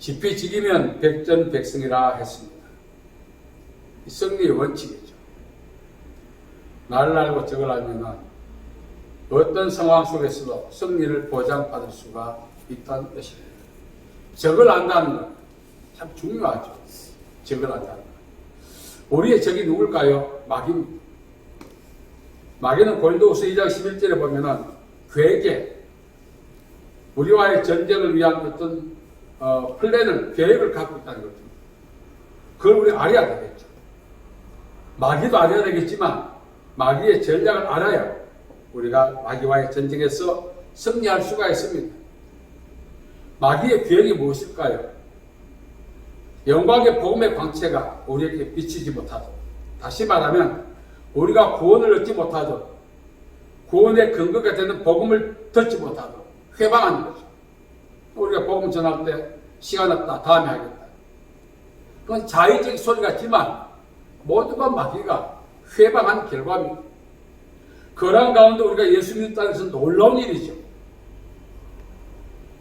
지피지기면 백전백승이라 했습니다. 이 승리의 원칙이죠. 나를 알고 적을 알면 어떤 상황 속에서도 승리를 보장받을 수가 있다는 뜻입니다. 적을 안다는 것 참 중요하죠. 적을 안다는 것. 우리의 적이 누굴까요? 마귀입니다. 마귀는 고린도후서 2장 11절에 보면은 괴계, 우리와의 전쟁을 위한 어떤 플랜을, 계획을 갖고 있다는 거죠. 그걸 우리가 알아야 되겠죠. 마귀도 알아야 되겠지만 마귀의 전략을 알아야 우리가 마귀와의 전쟁에서 승리할 수가 있습니다. 마귀의 계획이 무엇일까요? 영광의 복음의 광채가 우리에게 비치지 못하도록, 다시 말하면 우리가 구원을 얻지 못하도록, 구원의 근거가 되는 복음을 듣지 못하도록 회방하는 거죠. 우리가 복음 전할 때 시간 없다, 다음에 하겠다. 그건 자의적 소리 같지만 모두가 마귀가 회방한 결과입니다. 그런 가운데 우리가 예수 믿는다는 것은 놀라운 일이죠.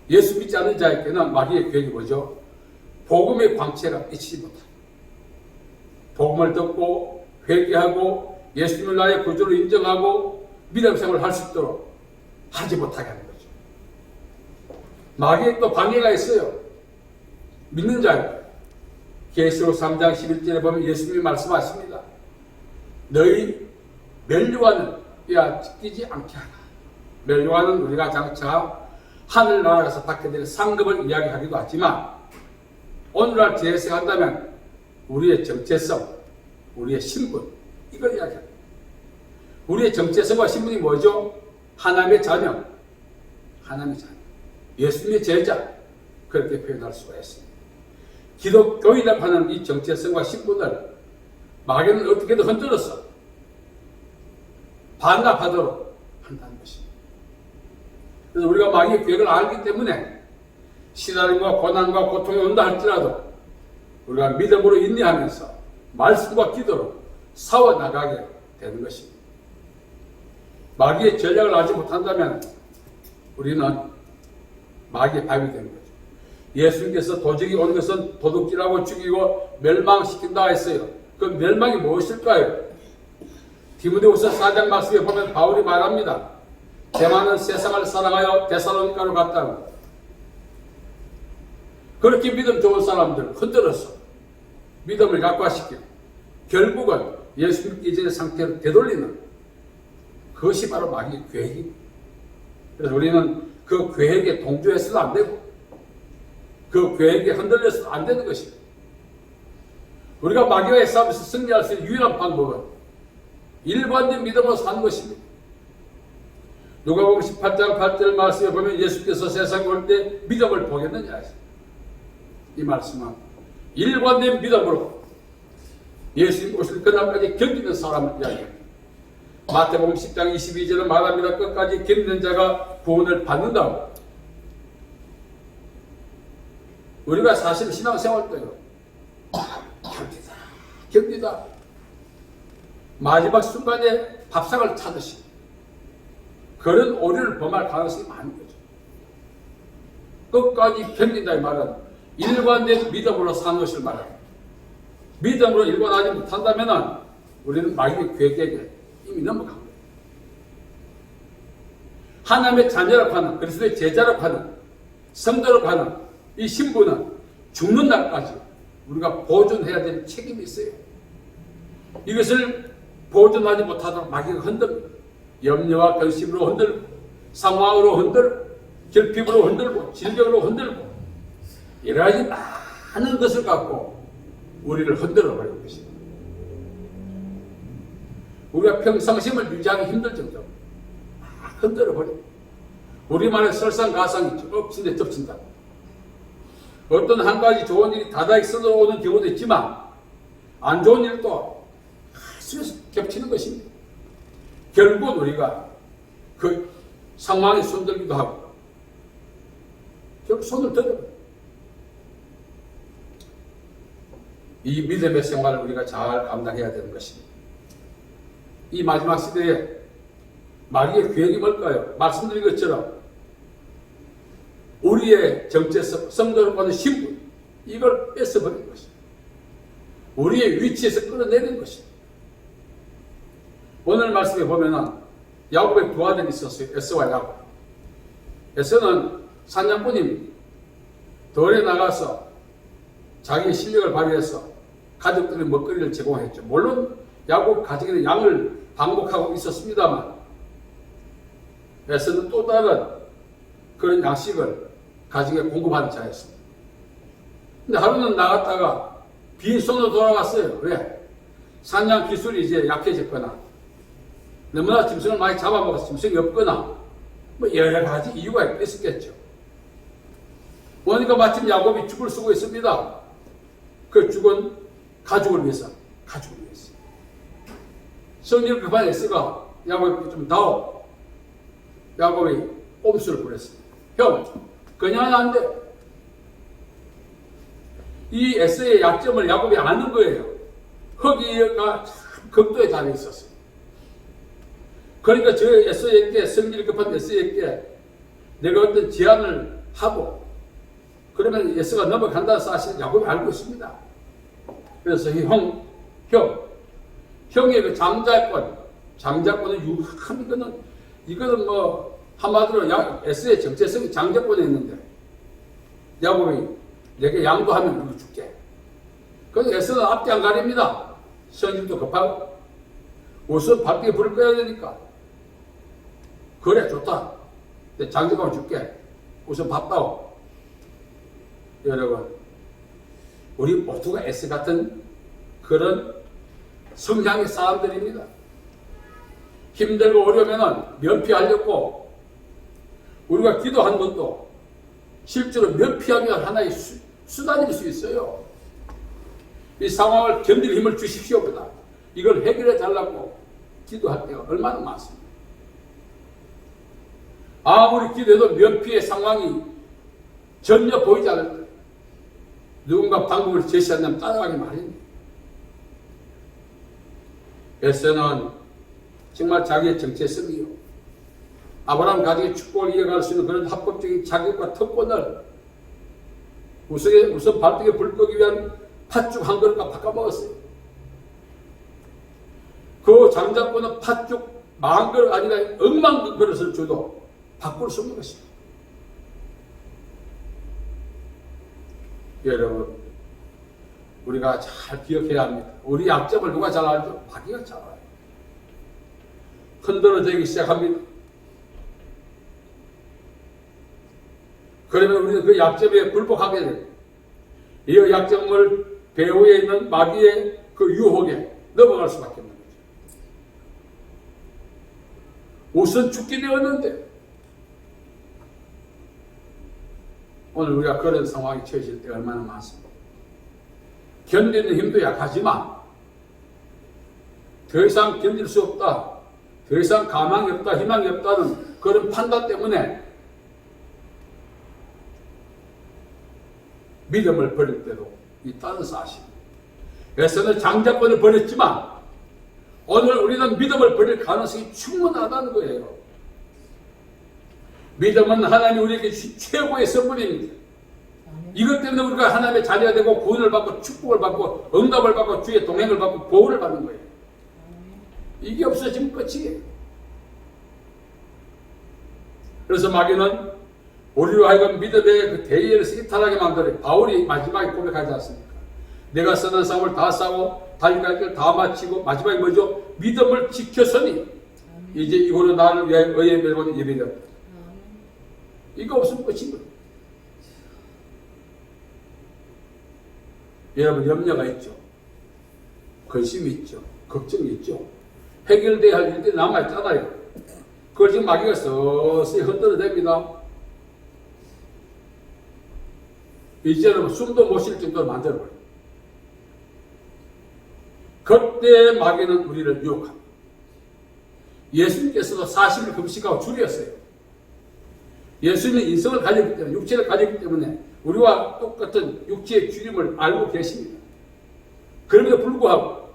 예수 믿지 않는 자에게는 마귀의 계획이 뭐죠? 복음의 광채가 비치지 못합니다. 복음을 듣고 회개하고 예수님을 나의 구주로 인정하고 믿음 생활을 할 수 있도록 하지 못하게 하는 거죠. 마귀에 또 방해가 있어요. 믿는 자에게. 계시록 3장 11절에 보면 예수님이 말씀하십니다. 너희 멸류관을 빼앗기지 않게 하라. 멸류관은 우리가 장차 하늘나라에서 받게 될 상급을 이야기하기도 하지만 오늘날 재해석한다면 우리의 정체성, 우리의 신분, 이걸 이야기합니다. 우리의 정체성과 신분이 뭐죠? 하나님의 자녀, 하나님의 자녀, 예수님의 제자, 그렇게 표현할 수가 있습니다. 기독교인이라고 하는 이 정체성과 신분을 마귀는 어떻게든 흔들어서 반납하도록 한다는 것입니다. 그래서 우리가 마귀의 계획을 알기 때문에 시달림과 고난과 고통이 온다 할지라도 우리가 믿음으로 인내하면서 말씀과 기도로 싸워나가게 되는 것입니다. 마귀의 전략을 알지 못한다면 우리는 마귀의 밥이 되는 거죠. 예수님께서 도적이 온 것은 도둑질하고 죽이고 멸망시킨다 했어요. 그 멸망이 무엇일까요? 디모데후서 4장 말씀에 보면 바울이 말합니다. 대만은 세상을 사랑하여 데살로니가로 갔다고. 그렇게 믿음 좋은 사람들 흔들어서 믿음을 약화시키고 결국은 예수 믿기 전의 상태로 되돌리는 그것이 바로 마귀의 계획입니다. 그래서 우리는 그 계획에 동조해서도 안 되고 그 계획에 흔들려서도 안 되는 것입니다. 우리가 마귀와의 싸움에서 승리할 수 있는 유일한 방법은 일관된 믿음으로 사는 것입니다. 누가복음 18장 8절 말씀에 보면 예수께서 세상에 올 때 믿음을 보겠느냐. 이 말씀은 일관된 믿음으로 예수님 오실 그날까지 견디는 사람을 이야기합니다. 마태복음 10장 22절은 말합니다. 끝까지 견디는 자가 구원을 받는다고. 우리가 사실 신앙생활 때요, 견디다 마지막 순간에 밥상을 차듯이 그런 오류를 범할 가능성이 많은 거죠. 끝까지 견딘다 이 말은 일관된 믿음으로 사는 것을 말합니다. 믿음으로 일관하지 못한다면 우리는 마귀의 계획에 이미 넘어간 거예요. 하나님의 자녀라고 하는, 그리스도의 제자라고 하는, 성도라고 하는 이 신분은 죽는 날까지 우리가 보존해야 될 책임이 있어요. 이것을 보존하지 못하도록 마귀가 흔듭니다. 염려와 근심으로 흔들고, 상황으로 흔들고, 결핍으로 흔들고, 질병으로 흔들고, 여러 가지 많은 것을 갖고 우리를 흔들어 버리는 것입니다. 우리가 평상심을 유지하기 힘들 정도로 흔들어 버립니다. 우리만의 설상가상이죠. 엎친 데 덮친다. 어떤 한 가지 좋은 일이 다다익 쏟아오는 경우도 있지만 안 좋은 일도 수에서 겹치는 것입니다. 결국 우리가 그 상황에 손들기도 하고 결국 손을 들어요. 이 믿음의 생활을 우리가 잘 감당해야 되는 것입니다. 이 마지막 시대에 마귀의 계획이 뭘까요? 말씀드린 것처럼 우리의 정체성, 성도를 보는 신분, 이걸 뺏어버린 것입니다. 우리의 위치에서 끌어내린 것입니다. 오늘 말씀에 보면은 야곱의 두 아들이 있었어요. 에서와 야곱. 에서는 사냥꾼입니다. 덜에 나가서 자기의 실력을 발휘해서 가족들의 먹거리를 제공했죠. 물론 야곱 가족에는 양을 방목하고 있었습니다만 에서는 또 다른 그런 양식을 가족에 공급하는 자였습니다. 근데 하루는 나갔다가 빈손으로 돌아갔어요. 왜? 사냥 기술이 이제 약해졌거나 너무나 짐승을 많이 잡아먹어서 짐승이 없거나 뭐 여러 가지 이유가 있었겠죠. 보니까 마침 야곱이 죽을 쓰고 있습니다. 그 죽은 가족을 위해서. 성질 급한 에서가 야곱이 좀 다오. 야곱이 꼼수를 부렸습니다. 형, 그냥 안 돼. 이 에서의 약점을 야곱이 아는 거예요. 허기가 극도의 자리에 있었어요. 그러니까 저 에서에게, 성질 급한 에서에게 내가 어떤 제안을 하고 그러면 에서가 넘어간다는 사실을 야곱이 알고 있습니다. 그래서 형의 그 장자권은 유한 이거는 뭐 한마디로 에서의 정체성이 장자권에 있는데 야곱이 내게 양도하면 이거 줄게. 그래서 에서는 앞뒤 안 가립니다. 성질도 급하고 우선 밭에 불을 꺼야 되니까 그래 좋다. 장자권 줄게. 우선 바빠오. 여러분 우리 모두가 에서 같은 그런 성향의 사람들입니다. 힘들고 어려우면 면피하려고 우리가 기도한 것도 실제로 면피하기 위한 하나의 수단일 수 있어요. 이 상황을 견딜 힘을 주십시오. 이걸 해결해 달라고 기도할 때가 얼마나 많습니다. 아무리 기도해도 면피의 상황이 전혀 보이지 않을 때 누군가 방법을 제시한다면 따라가기 마련입니다. 에서는 정말 자기의 정체성이요. 아브라함 가족의 축복을 이어갈 수 있는 그런 합법적인 자격과 특권을 우선 발등에 불 끄기 위한 팥죽 한 그릇과 바꿔먹었어요. 그 장자권은 팥죽 10,000그릇 아니라 10,000 그릇을 줘도 바꿀 수 없는 것입니다. 여러분 우리가 잘 기억해야 합니다. 우리 약점을 누가 잘 알죠? 마귀가 잘 알아요. 흔들어지기 시작합니다. 그러면 우리는 그 약점에 굴복하게 됩니다. 이 약점을 배후에 있는 마귀의 그 유혹에 넘어갈 수밖에 없는 거죠. 우선 죽게 되었는데 오늘 우리가 그런 상황에 처해질 때 얼마나 많습니다. 견디는 힘도 약하지만 더 이상 견딜 수 없다, 더 이상 가망이 없다, 희망이 없다는 그런 판단 때문에 믿음을 버릴 때도 있다는 사실. 에서는 장자권을 버렸지만 오늘 우리는 믿음을 버릴 가능성이 충분하다는 거예요. 믿음은 하나님이 우리에게 최고의 선물입니다. 이것 때문에 우리가 하나님의 자녀가 되고 구원을 받고 축복을 받고 응답을 받고 주의 동행을 받고 보호를 받는 거예요. 이게 없어지면 끝이에요. 그래서 마귀는 우리로 하여금 믿음의 그 대의를 이탈하게 만들어요. 바울이 마지막에 고백하지 않습니까? 내가 쓰는 싸움을 다 싸워 달려갈 길 다 마치고 마지막에 뭐죠? 믿음을 지켰으니 이제 이후로 나를 위하여 의의 멸관이 예배되었다. 이거 없으면 끝인 거예요. 여러분 염려가 있죠. 근심이 있죠. 걱정이 있죠. 해결돼야 할 일들이 남아있잖아요. 그걸 지금 마귀가 서서히 흔들어댑니다. 이제는 숨도 못 쉴 정도로 만들어버려요. 그때 마귀는 우리를 유혹합니다. 예수님께서도 40일 금식하고 줄였어요. 예수님은 인성을 가졌기 때문에, 육체를 가졌기 때문에 우리와 똑같은 육체의 주림을 알고 계십니다. 그럼에도 불구하고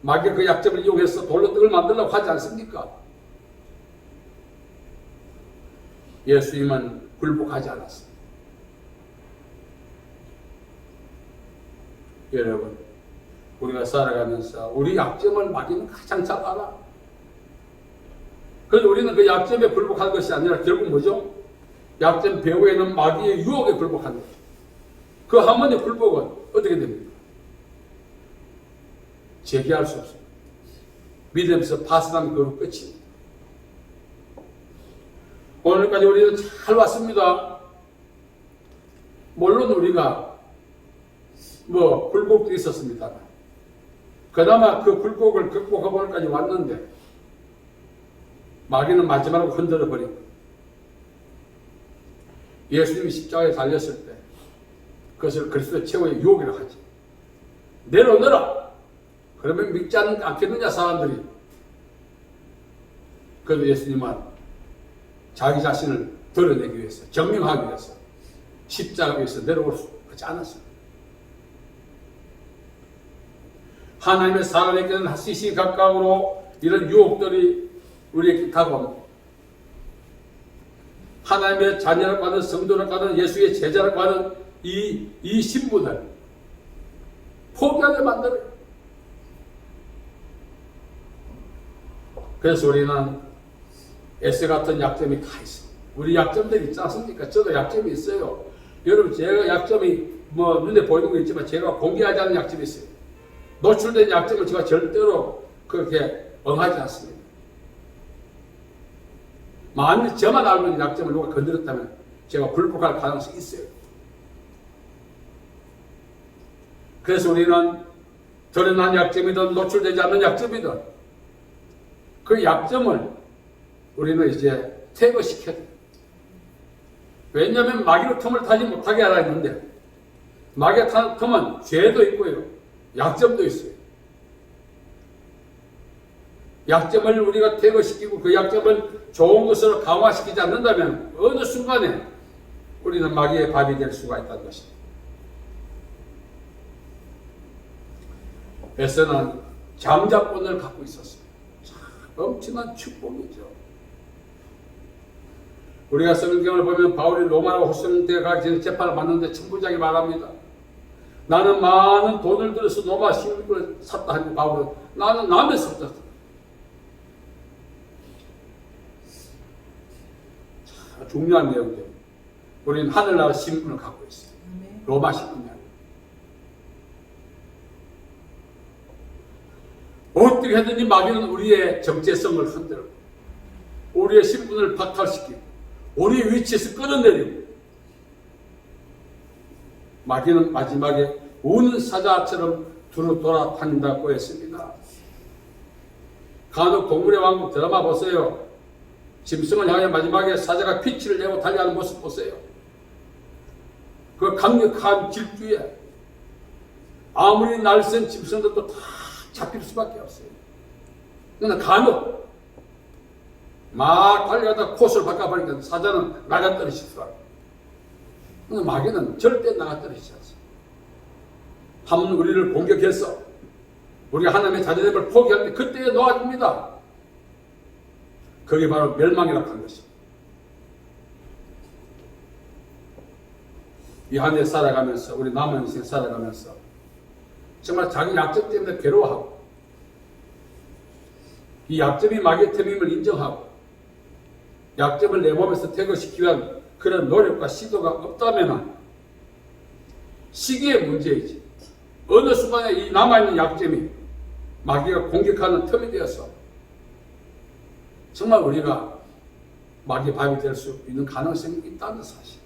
마귀가 그 약점을 이용해서 돌로 떡을 만들려고 하지 않습니까? 예수님은 굴복하지 않았습니다. 여러분, 우리가 살아가면서 우리 약점을 마귀는 가장 잘 알아. 그래서 우리는 그 약점에 굴복한 것이 아니라 결국 뭐죠? 약점 배후에는 마귀의 유혹에 굴복한 거죠. 그 한 번의 굴복은 어떻게 됩니까? 재기할 수 없습니다. 믿음에서 파산하면 그건 끝입니다. 오늘까지 우리는 잘 왔습니다. 물론 우리가 굴복도 있었습니다만 그나마 그 굴복을 극복하고 오늘까지 왔는데 마귀는 마지막으로 흔들어 버린 거예요. 예수님이 십자가에 달렸을 때 그것을 그리스도의 최후의 유혹이라고 하지. 내려놓으라. 그러면 믿지 않겠느냐 사람들이. 그래도 예수님은 자기 자신을 드러내기 위해서, 증명하기 위해서 십자가 위에서 내려올 수 하지 않았습니다. 하나님의 사람에게는 시시 각각으로 이런 유혹들이 우리에게 다가옵니다. 하나님의 자녀라고 하는, 성도라고 하는, 예수의 제자라고 하는 이 신분을 포기하게 만들어요. 그래서 우리는 에세 같은 약점이 다 있습니다. 우리 약점들이 있지 않습니까? 저도 약점이 있어요. 여러분, 제가 약점이 눈에 보이는 거 있지만 제가 공개하지 않는 약점이 있어요. 노출된 약점을 제가 절대로 그렇게 응하지 않습니다. 만일 저만 알고 있는 약점을 누가 건드렸다면 제가 굴복할 가능성이 있어요. 그래서 우리는 드러난 약점이든 노출되지 않는 약점이든 그 약점을 우리는 이제 퇴거시켜야 돼요. 왜냐하면 마귀로 틈을 타지 못하게 하라 했는데 마귀가 타는 틈은 죄도 있고요. 약점도 있어요. 약점을 우리가 퇴거시키고 그 약점을 좋은 것으로 강화시키지 않는다면 어느 순간에 우리는 마귀의 밥이 될 수가 있다는 것입니다. 에서는 장자권을 갖고 있었습니다. 엄청난 축복이죠. 우리가 성경을 보면 바울이 로마로 호송대에 가기 전에 재판을 받는데 천부장이 말합니다. 나는 많은 돈을 들여서 로마 시민권을 샀다 하니 바울은 나는 남의 샀다. 중요한 내용들. 우리는 하늘나라 시민권을 갖고 있어요. 로마 시민이 아니에요. 어떻게 하든지 마귀는 우리의 정체성을 흔들고 우리의 신분을 박탈시키고 우리의 위치에서 끌어내리고 마귀는 마지막에 우는 사자처럼 두루 돌아다닌다고 했습니다. 간혹 동물의 왕국 드라마 보세요. 짐승을 향해 마지막에 사자가 피치를 내고 달려가는 모습 보세요. 그 강력한 질주에 아무리 날쌘 짐승들도 다 잡힐 수밖에 없어요. 그러나 간혹 막 달려가다 코스를 바꿔버리니까 사자는 나가떨어지더라고요. 그러나 마귀는 절대 나가떨어지지 않습니다. 한번 우리를 공격해서 우리가 하나님의 자녀됨을 포기할 때 그때에 놓아줍니다. 그게 바로 멸망이라고 하는 것입니다. 이 한 해 살아가면서 우리 남은 인생 살아가면서 정말 자기 약점 때문에 괴로워하고 이 약점이 마귀의 틈임을 인정하고 약점을 내 몸에서 퇴거시키기 위한 그런 노력과 시도가 없다면 시기의 문제이지 어느 순간에 이 남아있는 약점이 마귀가 공격하는 틈이 되어서 정말 우리가 마귀의 밥이 될 수 있는 가능성이 있다는 사실이죠.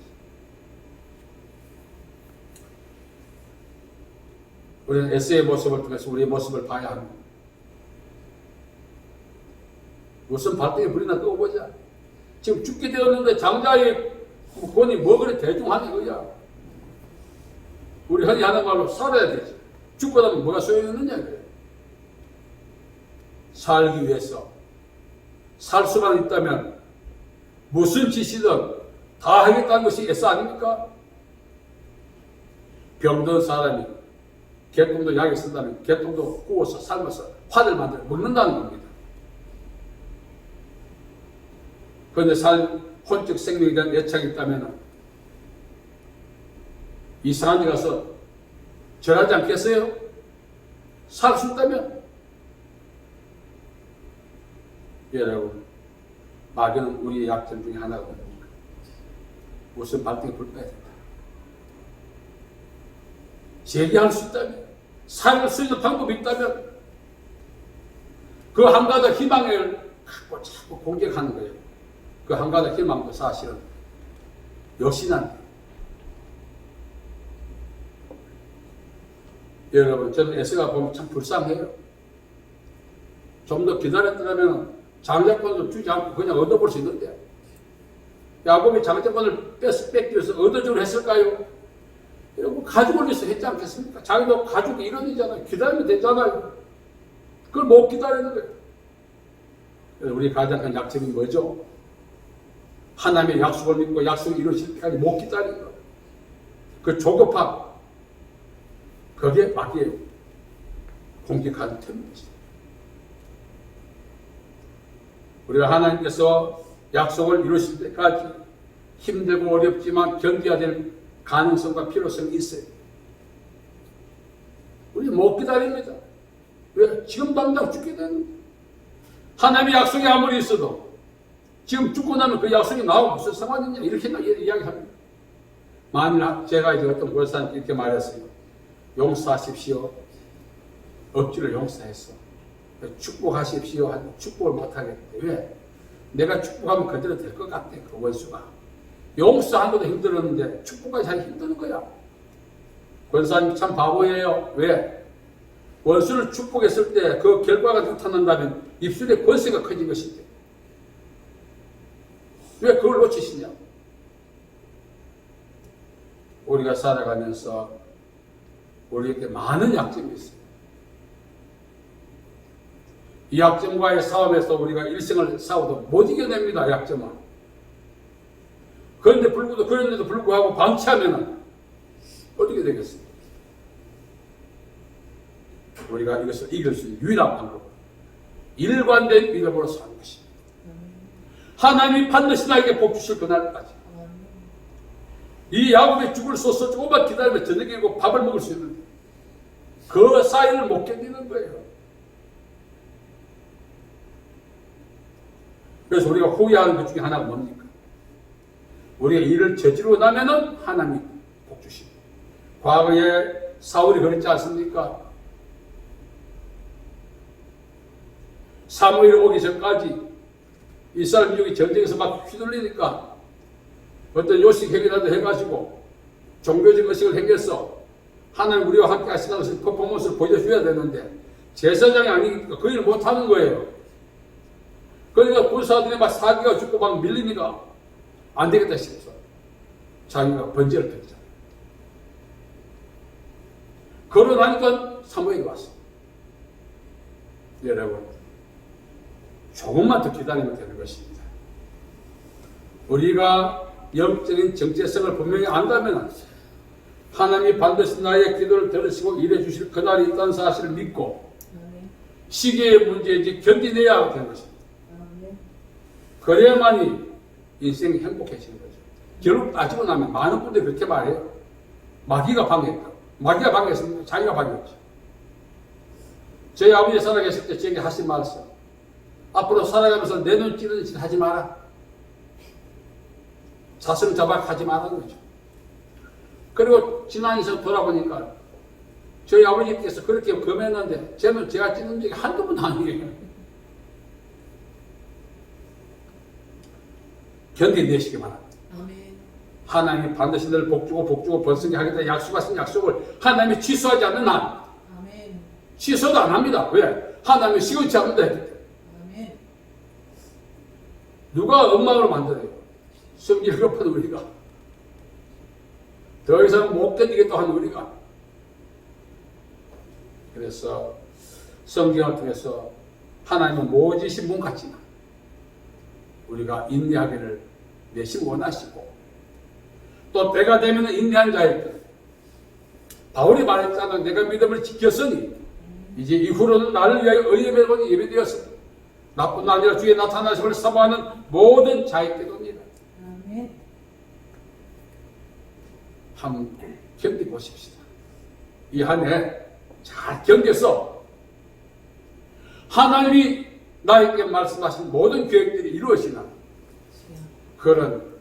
우리는 에세의 모습을 통해서 우리의 모습을 봐야 합니다. 무슨 발등에 불이나 떠보자. 지금 죽게 되었는데 장자의 권이 뭐 그리 대중하니 그야. 우리 흔히 하는 말로 살아야 되지. 죽고 나면 뭐가 소용있느냐 그래. 살기 위해서 살 수만 있다면 무슨 짓이든 다 하겠다는 것이 에서 아닙니까? 병든 사람이 개똥도 약에 쓴다면 개똥도 구워서 삶아서 화를 만들어 먹는다는 겁니다. 그런데 혼적 생명에 대한 애착이 있다면 이상한 데 가서 절하지 않겠어요? 살 수 있다면. 여러분, 마귀는 우리의 약점 중에 하나가 뭡니까? 우선 발등에 불 꺼야 된다. 제기할 수 있다면, 살 수 있는 방법이 있다면, 그 한 가닥 희망을 갖고 자꾸 공격하는 거예요. 그 한 가닥 희망도 사실은 여신한테. 여러분, 저는 에스가 보면 참 불쌍해요. 좀 더 기다렸더라면 장자권도 주지 않고 그냥 얻어볼 수 있는데, 야곱이 장자권을 뺏기 위해서 얻어주려 했을까요? 여러분, 가족을 위해서 했지 않겠습니까? 자기도 가족이 이런이잖아요. 기다리면 되잖아요. 그걸 못 기다리는 거예요. 우리 가장 큰 약점이 뭐죠? 하나님의 약속을 믿고 약속을 이루실 때까지 못 기다리는 거예요. 그 조급함, 거기에 마귀의 공격하는 틈인 것입니다. 우리가 하나님께서 약속을 이루실 때까지 힘들고 어렵지만 견뎌야 될 가능성과 필요성이 있어요. 우리 못 기다립니다. 왜? 지금 당장 죽게 되는데. 하나님의 약속이 아무리 있어도 지금 죽고 나면 그 약속이 나오고 무슨 상관이냐 이렇게 이야기합니다. 만일 제가 이제 어떤 권사님께 이렇게 말했어요. 용서하십시오. 억지로 용서했어. 축복하십시오. 하고 축복을 못하겠대. 왜? 내가 축복하면 그대로 될 것 같아. 그 원수가. 용서한 것도 힘들었는데 축복까지 하기 힘드는 거야. 권사님 참 바보예요. 왜? 원수를 축복했을 때 그 결과가 나타난다면 입술의 권세가 커진 것인데 왜 그걸 놓치시냐? 우리가 살아가면서 우리에게 많은 약점이 있습니다. 이 약점과의 싸움에서 우리가 일생을 싸워도 못 이겨냅니다. 약점은. 그런데도 불구하고 방치하면 어떻게 되겠습니까? 우리가 이것을 이길 수 있는 유일한 방법은 일관된 믿음으로 사는 것입니다. 하나님이 반드시 나에게 복 주실 그날까지. 이 야곱의 죽을 쏘서 조금만 기다리면 저녁에 일고 밥을 먹을 수 있는데 그 사이를 못 견디는 거예요. 그래서 우리가 후회하는 것 중에 하나가 뭡니까? 우리가 일을 저지르고 나면은 하나님이 복 주십니다. 과거에 사울이 그랬지 않습니까? 사무엘 오기 전까지 이스라엘 민족이 전쟁에서 막 휘둘리니까 어떤 요식 행위라도 해가지고 종교적 의식을 행해서 하나님 우리와 함께 하시는 것을 퍼포먼스를 보여줘야 되는데 제사장이 아니니까 그 일을 못하는 거예요. 그러니까 군사들이 막 사기가 죽고 막 밀리니까 안 되겠다 싶어서 자기가 번제를 폈잖아요. 그러고 나니까 사무엘이 왔어요. 여러분, 조금만 더 기다리면 되는 것입니다. 우리가 영적인 정체성을 분명히 안다면 하나님이 반드시 나의 기도를 들으시고 일해 주실 그날이 있다는 사실을 믿고 시기의 문제인지 견디내야 되는 것입니다. 그래야만이 인생이 행복해지는 거죠. 결국 따지고 나면 많은 분들이 그렇게 말해요. 마귀가 방해했다. 마귀가 방해했습니다. 자기가 방해했죠. 저희 아버지 살아계실 때 제게 하신 말씀. 앞으로 살아가면서 내 눈 찌르는 짓 하지 마라. 사슴 자박하지 말라는 거죠. 그리고 지난 인생 돌아보니까 저희 아버지께서 그렇게 금했는데 제 눈 제가 찌른 적이 한두 번 아니에요. 견뎌내시기 바랍니다. 하나님이 반드시 늘 복주고 번성케 하겠다 약속하신 약속을 하나님이 취소하지 않는 한 취소도 안 합니다. 왜? 하나님이 시원치 않는다 했기 때문에. 누가 엉망으로 만들어요? 성질을 높은 우리가. 더 이상 못 견디겠다 하는 우리가. 그래서 성경을 통해서 하나님은 모지신 분 같지만 우리가 인내하기를 내심 원하시고 또 때가 되면 인내한 자일까. 바울이 말했잖아. 내가 믿음을 지켰으니 이제 이후로는 나를 위하여 의예배가 예배되었으니 나뿐 아니라 주의 나타나심을 사모하는 모든 자의 때도입니다. 아멘. 한번 견디보십시다. 이 한 해 잘 견뎌서 하나님이 나에게 말씀하신 모든 계획들이 이루어지는 그런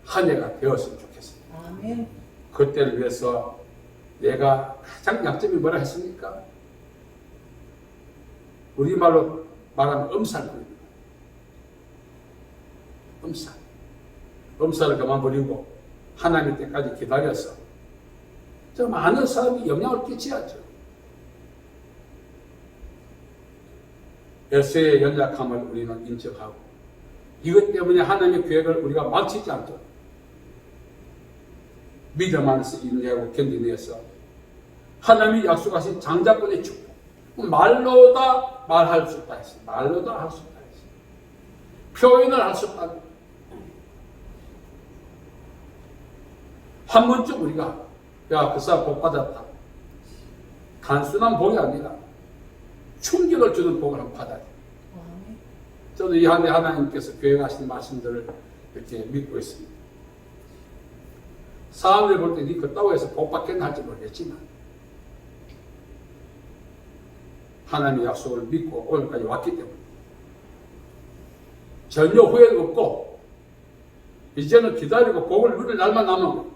한 해가 되었으면 좋겠습니다. 아멘. 그때를 위해서 내가 가장 약점이 뭐라 했습니까? 우리말로 말하면 엄살꾼입니다. 엄살. 엄살을 그만 버리고 하나님 때까지 기다려서 저 많은 사람이 영향을 끼쳐야죠. 에서의 연약함을 우리는 인정하고 이것 때문에 하나님의 계획을 우리가 망치지 않도록 믿음 안에서 인내하고 견디내서 하나님이 약속하신 장자권의 축복 말로다 말할 수 없다 했습니다. 말로다 할 수 없다 했습니다. 표현을 할 수 없다. 한 번쯤 우리가 야, 그 사람 복 받았다. 단순한 복이 아니라 충격을 주는 복을 한번 받아야 돼요. 저도 이 한 해 하나님께서 계획하신 말씀들을 이렇게 믿고 있습니다. 사람들 볼 때 니 그따고 해서 복 받겠나 할지 모르겠지만 하나님의 약속을 믿고 오늘까지 왔기 때문에 전혀 후회도 없고 이제는 기다리고 복을 누릴 날만 남은 거예요.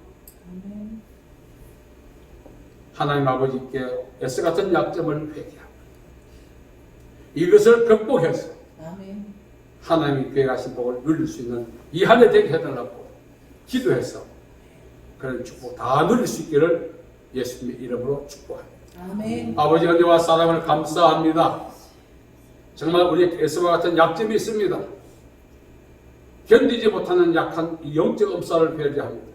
하나님 아버지께 에스 같은 약점을 회개하고 이것을 극복해서 하나님이 계획하신 복을 누릴 수 있는 이 한 해 되게 해달라고 기도해서 그런 축복 다 누릴 수 있기를 예수님의 이름으로 축복합니다. 아멘. 아버지 은혜와 사랑을 감사합니다. 정말 우리에게 에스와 같은 약점이 있습니다. 견디지 못하는 약한 영적 엄살을 회개합니다.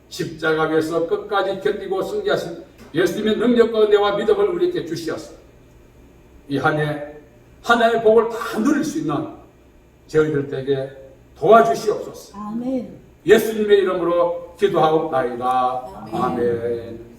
십자가 위에서 끝까지 견디고 승리하신 예수님의 능력과 은혜와 믿음을 우리에게 주시었습니다. 이 한 해 하나님의 복을 다 누릴 수 있는 저희들에게 도와주시옵소서. 아멘. 예수님의 이름으로 기도하옵나이다. 아멘.